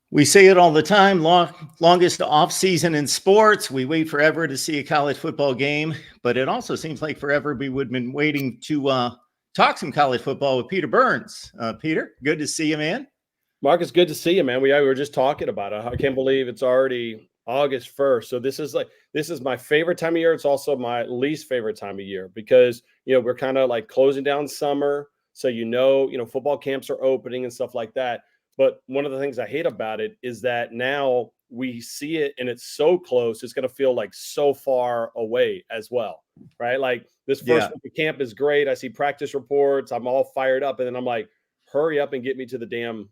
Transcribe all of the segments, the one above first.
We say it all the time, longest off season in sports. We wait forever to see a college football game, but it also seems like forever we would have been waiting to talk some college football with Peter Burns. Peter, good to see you, man. Marcus, good to see you, man. We were just talking about it. I can't believe it's already August 1st. So this is my favorite time of year. It's also my least favorite time of year because we're kind of like closing down summer. So football camps are opening and stuff like that. But one of the things I hate about it is that now we see it and it's so close, it's gonna feel like so far away as well. Right. Like this first Yeah. week of camp is great. I see practice reports, I'm all fired up, and then I'm like, hurry up and get me to the damn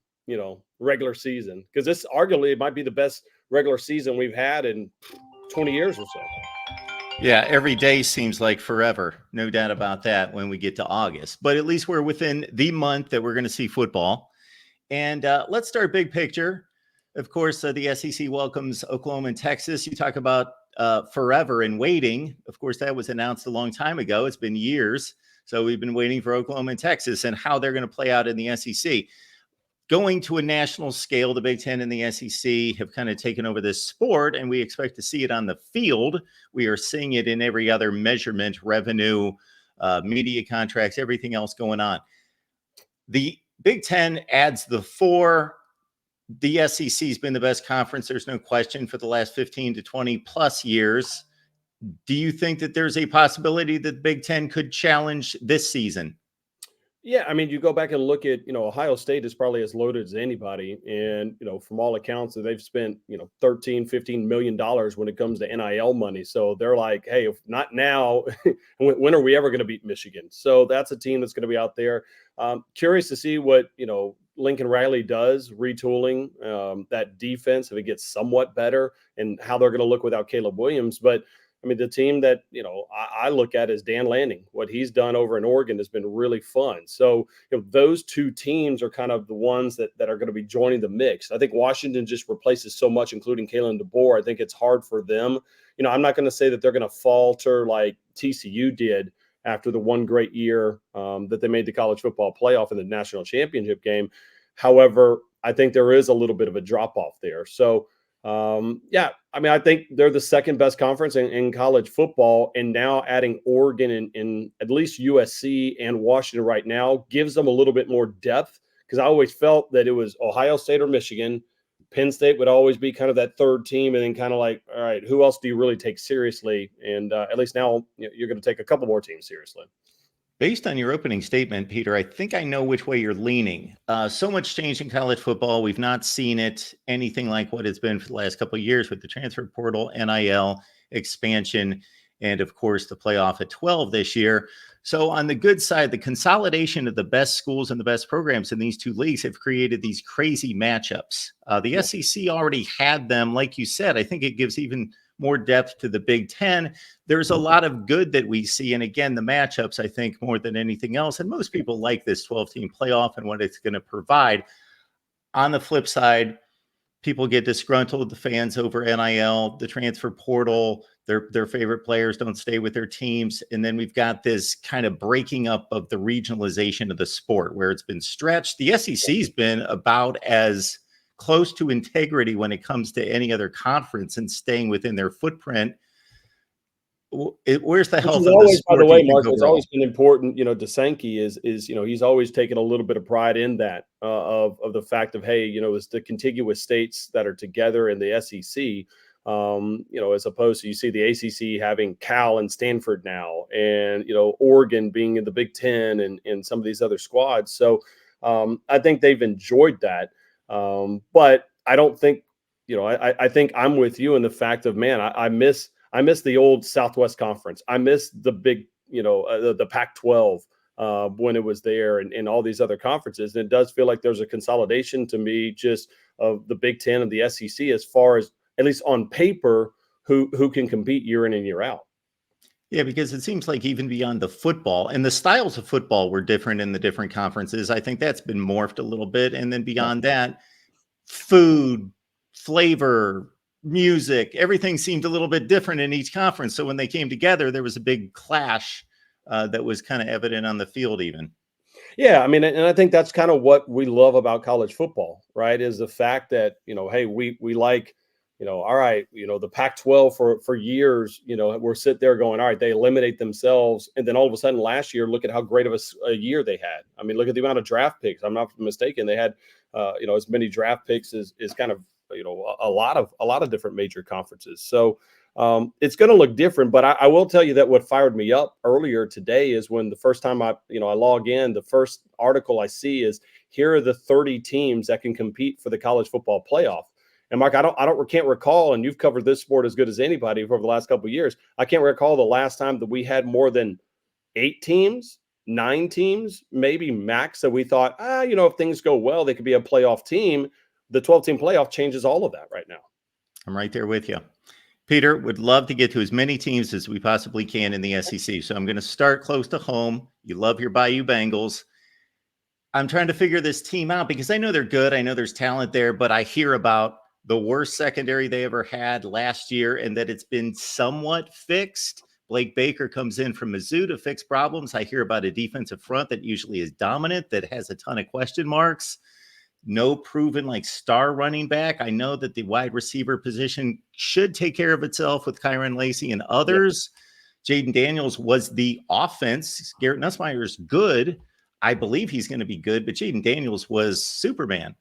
regular season, because this arguably might be the best regular season we've had in 20 years or so. Yeah, every day seems like forever. No doubt about that when we get to August. But at least we're within the month that we're going to see football. And let's start big picture. Of course, the SEC welcomes Oklahoma and Texas. You talk about forever and waiting. Of course, that was announced a long time ago. It's been years. So we've been waiting for Oklahoma and Texas and how they're going to play out in the SEC. Going to a national scale, the Big Ten and the SEC have kind of taken over this sport, and we expect to see it on the field. We are seeing it in every other measurement, revenue, media contracts, everything else going on. The Big Ten adds the four. The SEC has been the best conference, there's no question, for the last 15 to 20 plus years. Do you think that there's a possibility that the Big Ten could challenge this season? Yeah, I mean, you go back and look at, Ohio State is probably as loaded as anybody. And, from all accounts, they've spent, 13, $15 million when it comes to NIL money. So they're like, hey, if not now, when are we ever going to beat Michigan? So that's a team that's going to be out there. Curious to see what, Lincoln Riley does, retooling that defense, if it gets somewhat better, and how they're going to look without Caleb Williams. But I mean, the team that, I look at is Dan Lanning. What he's done over in Oregon has been really fun. So, those two teams are kind of the ones that are going to be joining the mix. I think Washington just replaces so much, including Kalen DeBoer. I think it's hard for them. I'm not going to say that they're going to falter like TCU did after the one great year that they made the college football playoff in the national championship game. However, I think there is a little bit of a drop off there. So, yeah, I mean, I think they're the second best conference in college football, and now adding Oregon and at least USC and Washington right now gives them a little bit more depth, because I always felt that it was Ohio State or Michigan. Penn State would always be kind of that third team, and then kind of like, all right, who else do you really take seriously? And at least now you're going to take a couple more teams seriously. Based on your opening statement, Peter, I think I know which way you're leaning. So much change in college football. We've not seen it anything like what it's been for the last couple of years with the transfer portal, NIL expansion, and of course the playoff at 12 this year. So on the good side, the consolidation of the best schools and the best programs in these two leagues have created these crazy matchups. The SEC already had them. Like you said, I think it gives even more depth to the Big Ten. There's a lot of good that we see. And again, the matchups, I think, more than anything else. And most people like this 12-team playoff and what it's going to provide. On the flip side, people get disgruntled, the fans, over NIL, the transfer portal, their favorite players don't stay with their teams. And then we've got this kind of breaking up of the regionalization of the sport where it's been stretched. The SEC's been about as close to integrity when it comes to any other conference and staying within their footprint. Where's the health of the sport? By the way, Mark, it's always been important. DeSankey is he's always taken a little bit of pride in that of the fact of, hey, it's the contiguous states that are together in the SEC. As opposed to, you see the ACC having Cal and Stanford now, and Oregon being in the Big Ten and some of these other squads. So I think they've enjoyed that. But I don't think, I think I'm with you in the fact of, man, I miss the old Southwest Conference. I miss the big, the Pac-12 when it was there, and all these other conferences. And it does feel like there's a consolidation to me, just of the Big Ten and the SEC, as far as, at least on paper, who can compete year in and year out. Yeah, because it seems like even beyond the football, and the styles of football were different in the different conferences. I think that's been morphed a little bit. And then beyond that, food, flavor, music, everything seemed a little bit different in each conference. So when they came together, there was a big clash that was kind of evident on the field even. Yeah, I mean, and I think that's kind of what we love about college football, right? Is the fact that, hey, we like, all right, the Pac-12 for years, we're sitting there going, all right, they eliminate themselves, and then all of a sudden last year, look at how great of a year they had. I mean, look at the amount of draft picks. I'm not mistaken, they had, as many draft picks as kind of, a lot of different major conferences. So it's going to look different, but I will tell you that what fired me up earlier today is when the first time I log in, the first article I see is here are the 30 teams that can compete for the college football playoff. And Mark, can't recall, and you've covered this sport as good as anybody over the last couple of years. I can't recall the last time that we had more than 8 teams, 9 teams, maybe max, that we thought, if things go well, they could be a playoff team. The 12-team playoff changes all of that right now. I'm right there with you. Peter, would love to get to as many teams as we possibly can in the SEC. So I'm going to start close to home. You love your Bayou Bengals. I'm trying to figure this team out because I know they're good. I know there's talent there, but I hear about the worst secondary they ever had last year and that it's been somewhat fixed. Blake Baker comes in from Mizzou to fix problems. I hear about a defensive front that usually is dominant, that has a ton of question marks. No proven star running back. I know that the wide receiver position should take care of itself with Kyron Lacey and others. Jaden Daniels was the offense. Garrett Nussmeier is good. I believe he's going to be good, but Jaden Daniels was Superman.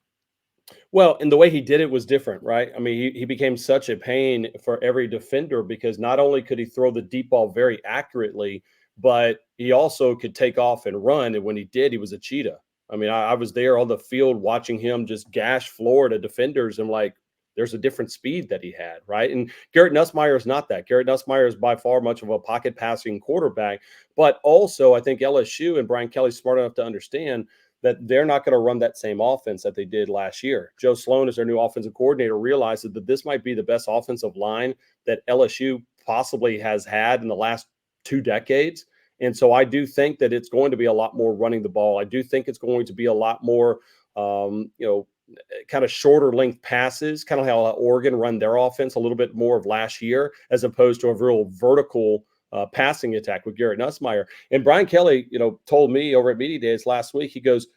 Well, and the way he did it was different, right? I mean, he became such a pain for every defender because not only could he throw the deep ball very accurately, but he also could take off and run. And when he did, he was a cheetah. I mean, I was there on the field watching him just gash Florida defenders, and there's a different speed that he had, right? And Garrett Nussmeier is not that. Garrett Nussmeier is by far much of a pocket passing quarterback, but also I think LSU and Brian Kelly's smart enough to understand that they're not going to run that same offense that they did last year. Joe Sloan, as their new offensive coordinator, realizes that this might be the best offensive line that LSU possibly has had in the last 2 decades. And so I do think that it's going to be a lot more running the ball. I do think it's going to be a lot more, kind of shorter length passes, kind of how Oregon run their offense a little bit more of last year, as opposed to a real vertical passing attack with Garrett Nussmeier. And Brian Kelly, told me over at Media Days last week, he goes,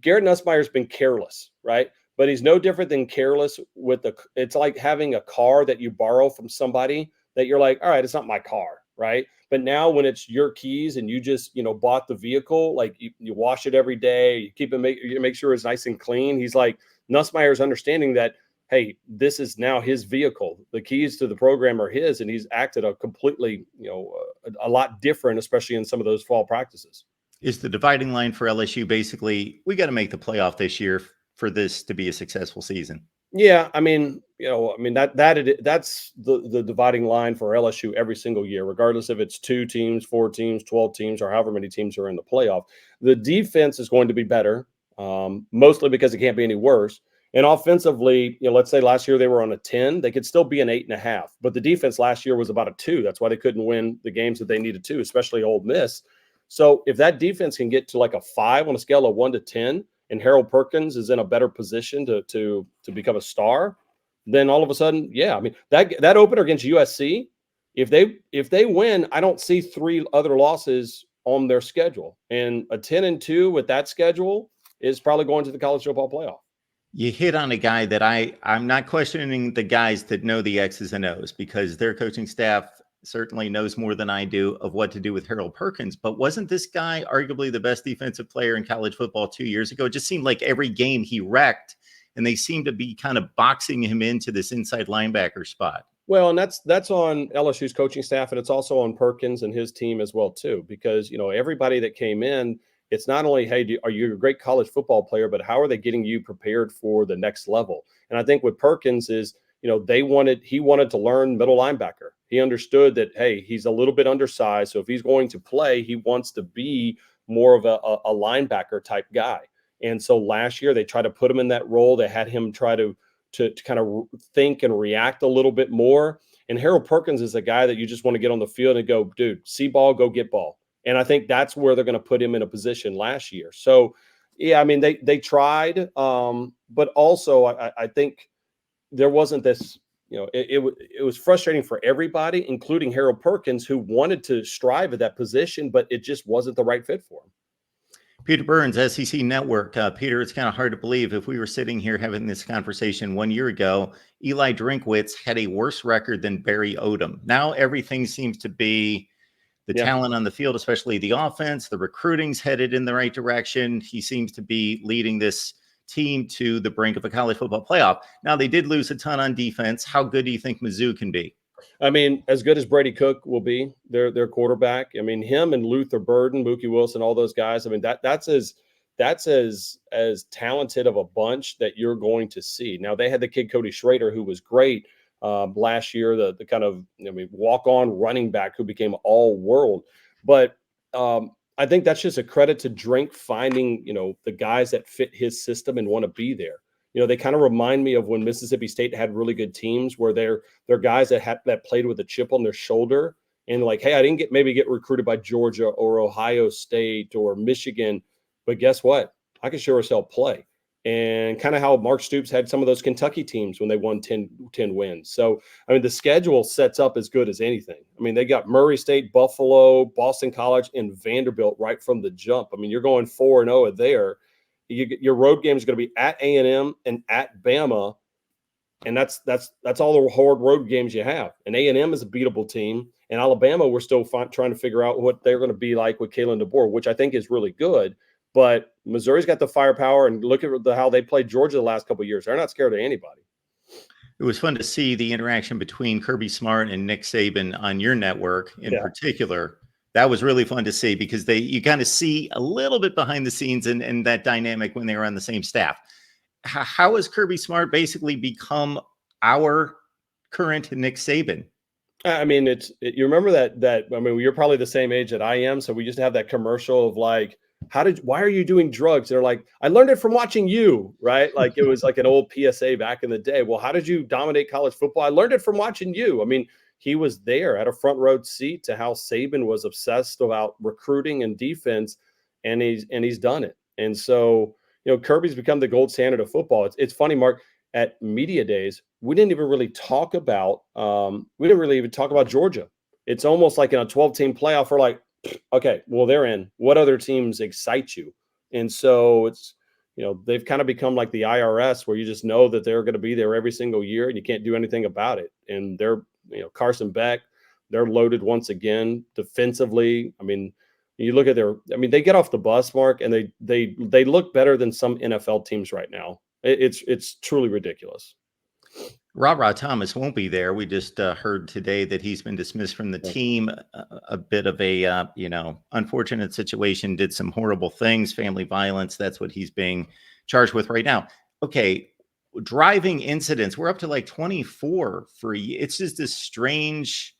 Garrett Nussmeier's been careless, right? But he's no different than careless it's like having a car that you borrow from somebody that you're like, all right, it's not my car, right? But now when it's your keys and you just, bought the vehicle, like you wash it every day, you keep it, you make sure it's nice and clean. He's like, Nussmeier's understanding that, hey, this is now his vehicle. The keys to the program are his, and he's acted a completely, a lot different, especially in some of those fall practices. Is the dividing line for LSU basically, we got to make the playoff this year for this to be a successful season? Yeah, I mean, that's the dividing line for LSU every single year, regardless if it's 2 teams, 4 teams, 12 teams, or however many teams are in the playoff. The defense is going to be better, mostly because it can't be any worse. And offensively, let's say last year they were on a 10, they could still be an 8.5. But the defense last year was about a 2. That's why they couldn't win the games that they needed to, especially Ole Miss. So if that defense can get to like a 5 on a scale of 1 to 10, and Harold Perkins is in a better position to become a star, then all of a sudden, yeah, I mean that opener against USC, if they win, I don't see 3 other losses on their schedule, and a 10-2 with that schedule is probably going to the college football playoff. You hit on a guy that I'm not questioning the guys that know the X's and O's, because their coaching staff certainly knows more than I do of what to do with Harold Perkins. But wasn't this guy arguably the best defensive player in college football 2 years ago? It just seemed like every game he wrecked, and they seemed to be kind of boxing him into this inside linebacker spot. Well, and that's on LSU's coaching staff, and it's also on Perkins and his team as well too, because everybody that came in, it's not only, hey, are you a great college football player, but how are they getting you prepared for the next level? And I think with Perkins is, he wanted to learn middle linebacker. He understood that, hey, he's a little bit undersized, so if he's going to play, he wants to be more of a linebacker type guy. And so last year they tried to put him in that role. They had him try to kind of think and react a little bit more. And Harold Perkins is a guy that you just want to get on the field and go, dude, see ball, go get ball. And I think that's where they're going to put him in a position last year. So, yeah, I mean, they tried, but also I think there wasn't this, it was frustrating for everybody, including Harold Perkins, who wanted to strive at that position, but it just wasn't the right fit for him. Peter Burns, SEC Network. Peter, it's kind of hard to believe if we were sitting here having this conversation 1 year ago, Eli Drinkwitz had a worse record than Barry Odom. Now everything seems to be the Yeah. talent on the field, especially the offense. The recruiting's headed in the right direction. He seems to be leading this team to the brink of a college football playoff. Now, they did lose a ton on defense. How good do you think Mizzou can be? I mean, as good as Brady Cook will be, their quarterback. I mean, him and Luther Burden, Mookie Wilson, all those guys. I mean, that's as talented of a bunch that you're going to see. Now they had the kid Cody Schrader, who was great last year, the kind of walk on running back who became all world. But I think that's just a credit to Drink finding the guys that fit his system and want to be there. They kind of remind me of when Mississippi State had really good teams where they're guys that played with a chip on their shoulder and like, hey, I didn't get recruited by Georgia or Ohio State or Michigan, but guess what? I can sure as hell play. And kind of how Mark Stoops had some of those Kentucky teams when they won 10 wins. So, I mean, the schedule sets up as good as anything. I mean, they got Murray State, Buffalo, Boston College, and Vanderbilt right from the jump. I mean, you're going 4-0 there. Your road game is going to be at A&M and at Bama, and that's all the hard road games you have. And A&M is a beatable team, and Alabama we're still trying to figure out what they're going to be like with Kalen DeBoer, which I think is really good. But Missouri's got the firepower, and look at how they played Georgia the last couple of years. They're not scared of anybody. It was fun to see the interaction between Kirby Smart and Nick Saban on your network in particular. That was really fun to see because you kind of see a little bit behind the scenes and that dynamic when they were on the same staff. How has Kirby Smart basically become our current Nick Saban? I mean, you remember that I mean, you're probably the same age that I am, so we used to have that commercial of like, why are you doing drugs? They're like, I learned it from watching you, right? Like it was like an old PSA back in the day. Well, how did you dominate college football? I learned it from watching you. I mean, he was there at a front row seat to how Saban was obsessed about recruiting and defense, and he's done it. And so, Kirby's become the gold standard of football. It's funny, Mark, at media days, we didn't even talk about Georgia. It's almost like in a 12-team playoff, we're like, okay, well, they're in. What other teams excite you? And so it's, they've kind of become like the IRS where you just know that they're going to be there every single year and you can't do anything about it. And they're, Carson Beck, they're loaded once again defensively. I mean, you look at they get off the bus, Mark, and they look better than some NFL teams right now. It's truly ridiculous. Ra Thomas won't be there. We just heard today that he's been dismissed from the team. A bit of a unfortunate situation. Did some horrible things, family violence. That's what he's being charged with right now. Okay, driving incidents. We're up to like 24 for a year. It's just this strange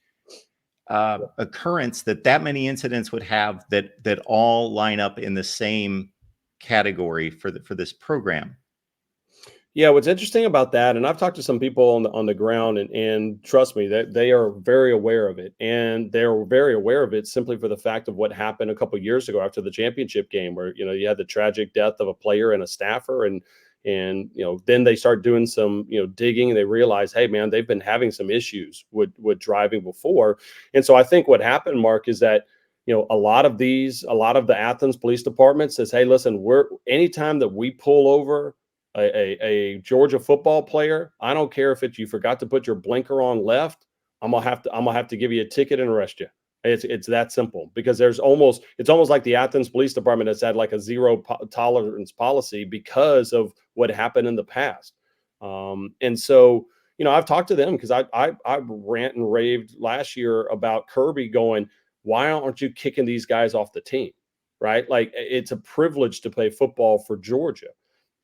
occurrence that many incidents would have that all line up in the same category for this program. Yeah, what's interesting about that, and I've talked to some people on the ground, and trust me, that they are very aware of it, and they're very aware of it simply for the fact of what happened a couple of years ago after the championship game, where you had the tragic death of a player and a staffer, and then they start doing some digging, and they realize, hey man, they've been having some issues with driving before, and so I think what happened, Mark, is that a lot of the Athens Police Department says, hey, listen, anytime that we pull over a Georgia football player, I don't care if you forgot to put your blinker on left, I'm gonna have to give you a ticket and arrest you. It's that simple, because it's almost like the Athens Police Department has had like a zero tolerance policy because of what happened in the past. And so, I've talked to them because I rant and raved last year about Kirby going, why aren't you kicking these guys off the team? Right? Like, it's a privilege to play football for Georgia.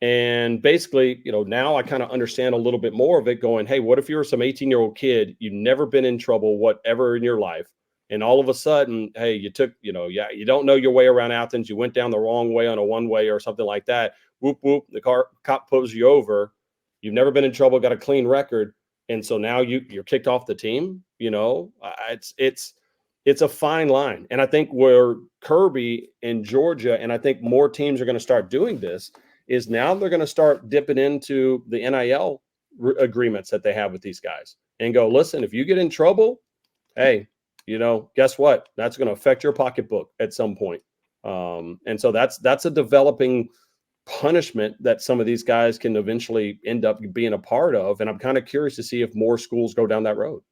And basically, now I kind of understand a little bit more of it going, hey, what if you're some 18-year-old kid, you've never been in trouble, whatever in your life, and all of a sudden, hey, you took, you don't know your way around Athens, you went down the wrong way on a one-way or something like that, whoop, whoop, the cop pulls you over, you've never been in trouble, got a clean record, and so now you're kicked off the team, it's a fine line. And I think where Kirby in Georgia, and I think more teams are going to start doing this, is now they're going to start dipping into the NIL agreements that they have with these guys and go, listen, if you get in trouble, hey, guess what? That's going to affect your pocketbook at some point. And so that's a developing punishment that some of these guys can eventually end up being a part of. And I'm kind of curious to see if more schools go down that road.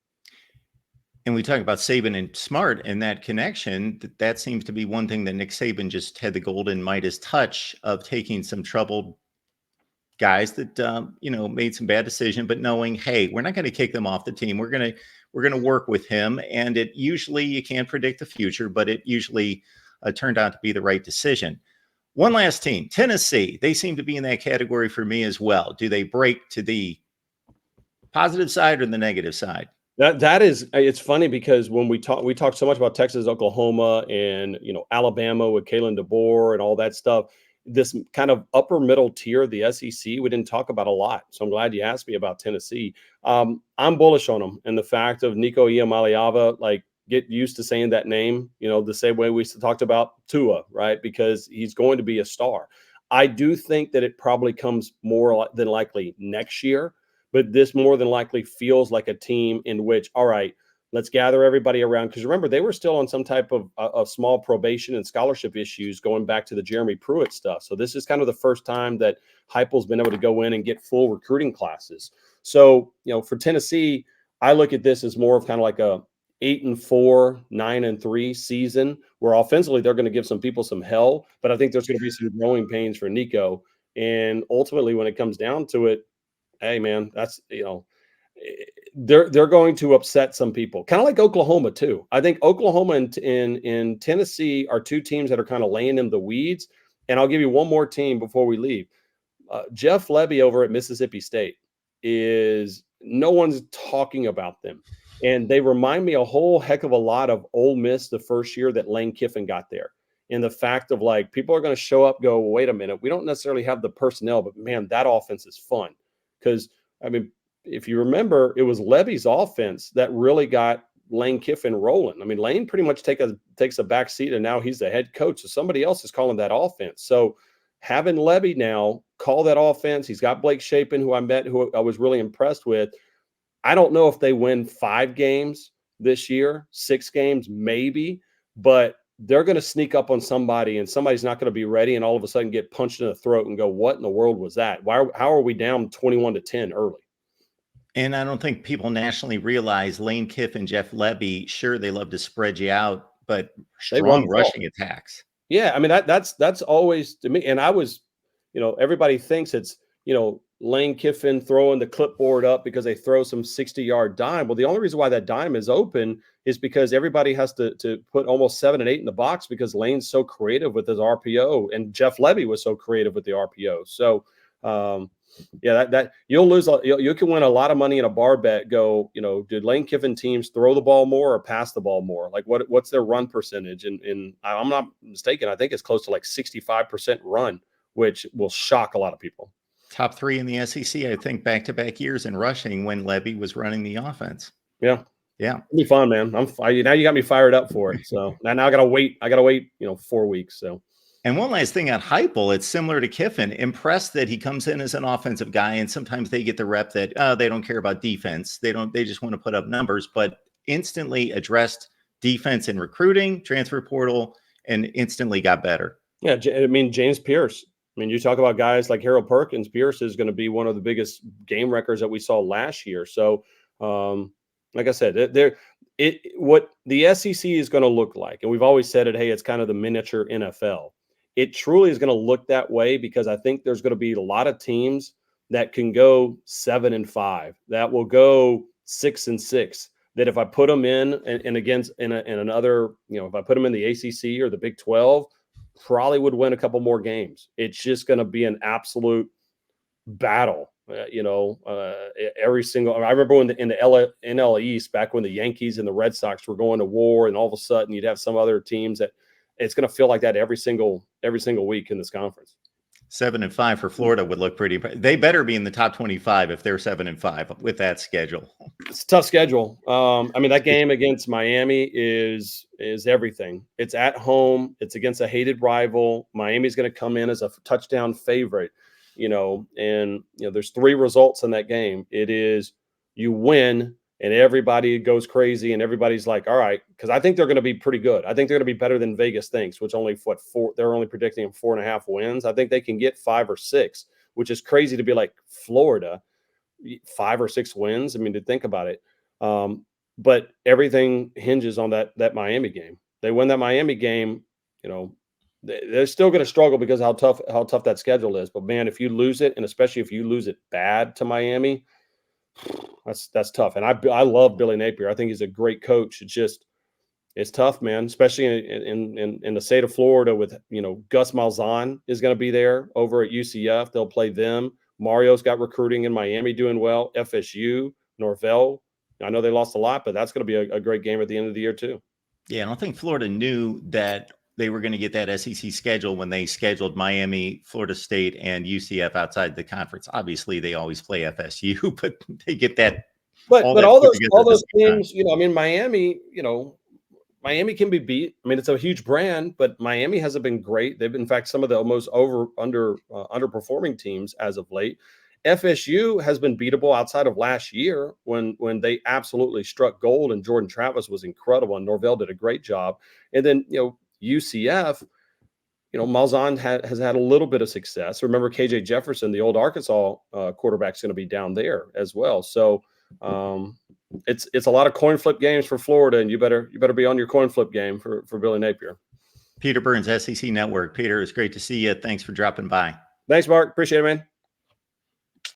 And we talk about Saban and Smart and that connection. That seems to be one thing that Nick Saban just had the golden Midas touch of taking some troubled guys that made some bad decision, but knowing, hey, we're not going to kick them off the team. We're going to work with him. And it usually, you can't predict the future, but it usually turned out to be the right decision. One last team, Tennessee. They seem to be in that category for me as well. Do they break to the positive side or the negative side? That is, it's funny because when we talk so much about Texas, Oklahoma, and Alabama with Kalen DeBoer and all that stuff. This kind of upper middle tier of the SEC, we didn't talk about a lot. So I'm glad you asked me about Tennessee. I'm bullish on them, and the fact of Nico Iamaleava, like, get used to saying that name, the same way we talked about Tua, right? Because he's going to be a star. I do think that it probably comes more than likely next year, but this more than likely feels like a team in which, all right, let's gather everybody around. Because remember, they were still on some type of small probation and scholarship issues going back to the Jeremy Pruitt stuff. So this is kind of the first time that Heupel's been able to go in and get full recruiting classes. So, for Tennessee, I look at this as more of kind of like a 8-4, 9-3 season, where offensively they're going to give some people some hell, but I think there's going to be some growing pains for Nico. And ultimately, when it comes down to it, hey man, that's they're going to upset some people, kind of like Oklahoma too. I think Oklahoma and Tennessee are two teams that are kind of laying in the weeds. And I'll give you one more team before we leave. Jeff Lebby over at Mississippi State is, no one's talking about them. And they remind me a whole heck of a lot of Ole Miss the first year that Lane Kiffin got there. And the fact of, like, people are going to show up, go, wait a minute, we don't necessarily have the personnel, but man, that offense is fun. Because, I mean, if you remember, it was Levy's offense that really got Lane Kiffin rolling. I mean, Lane pretty much takes a back seat, and now he's the head coach. So somebody else is calling that offense. So having Levy now call that offense, he's got Blake Shapen, who I was really impressed with. I don't know if they win 5 games this year, 6 games maybe, but they're going to sneak up on somebody, and somebody's not going to be ready, and all of a sudden get punched in the throat and go, what in the world was that? How are we down 21-10 early? And I don't think people nationally realize Lane Kiffin, Jeff Lebby, sure, they love to spread you out, but strong rushing attacks. Yeah, I mean, that's always, to me, and I was, everybody thinks it's, Lane Kiffin throwing the clipboard up because they throw some 60-yard dime. Well, the only reason why that dime is open is because everybody has to put almost 7 and 8 in the box, because Lane's so creative with his RPO, and Jeff Lebby was so creative with the RPO. So, yeah, that you'll lose. You can win a lot of money in a bar bet. Go, did Lane Kiffin teams throw the ball more or pass the ball more? Like, what's their run percentage? And I'm not mistaken, I think it's close to like 65% run, which will shock a lot of people. Top 3 in the SEC, I think, back-to-back years in rushing when Lebby was running the offense. Yeah. Yeah. It'll be fun, man. Now you got me fired up for it. So now I gotta wait. 4 weeks. So. And one last thing on Heupel, it's similar to Kiffin. Impressed that he comes in as an offensive guy, and sometimes they get the rep that they don't care about defense. They just want to put up numbers, but instantly addressed defense and recruiting, transfer portal, and instantly got better. Yeah, I mean, James Pierce. I mean, you talk about guys like Harold Perkins. Pierce is going to be one of the biggest game records that we saw last year. So, like I said, what the SEC is going to look like, and we've always said it, hey, it's kind of the miniature NFL. It truly is going to look that way, because I think there's going to be a lot of teams that can go 7-5, that will go 6-6. That if I put them in another, if I put them in the ACC or the Big 12, probably would win a couple more games. It's just going to be an absolute battle. Every single. I remember in the NL East, back when the Yankees and the Red Sox were going to war, and all of a sudden you'd have some other teams that it's going to feel like that every single week in this conference. 7-5 for Florida would look pretty. They better be in the top 25 if they're 7-5 with that schedule. It's a tough schedule. I mean, that game against Miami is everything. It's at home. It's against a hated rival. Miami's going to come in as a touchdown favorite, and there's 3 results in that game. It is you win and everybody goes crazy, and everybody's like, all right, because I think they're going to be pretty good. I think they're going to be better than Vegas thinks, which only they're only predicting 4.5 wins. I think they can get 5 or 6, which is crazy to be like Florida, 5 or 6 wins. I mean, to think about it. But everything hinges on that Miami game. They win that Miami game, they're still going to struggle because how tough that schedule is. But man, if you lose it, and especially if you lose it bad to Miami, that's tough. And I love Billy Napier. I think he's a great coach. It's tough, man, especially in the state of Florida with, Gus Malzahn is going to be there over at UCF. They'll play them. Mario's got recruiting in Miami doing well. FSU, Norvell. I know they lost a lot, but that's going to be a great game at the end of the year too. Yeah, I don't think Florida knew that they were going to get that SEC schedule when they scheduled Miami, Florida State, and UCF outside the conference. Obviously, they always play FSU, but they get that. But all those teams, Miami, Miami can be beat. I mean, it's a huge brand, but Miami hasn't been great. They've been, in fact, some of the most underperforming teams as of late. FSU has been beatable outside of last year when they absolutely struck gold, and Jordan Travis was incredible, and Norvell did a great job. And then, UCF, Malzahn has had a little bit of success. Remember, KJ Jefferson, the old Arkansas quarterback, is going to be down there as well. So it's a lot of coin flip games for Florida, and you better be on your coin flip game for Billy Napier. Peter Burns, SEC Network. Peter, it's great to see you. Thanks for dropping by. Thanks, Mark. Appreciate it, man.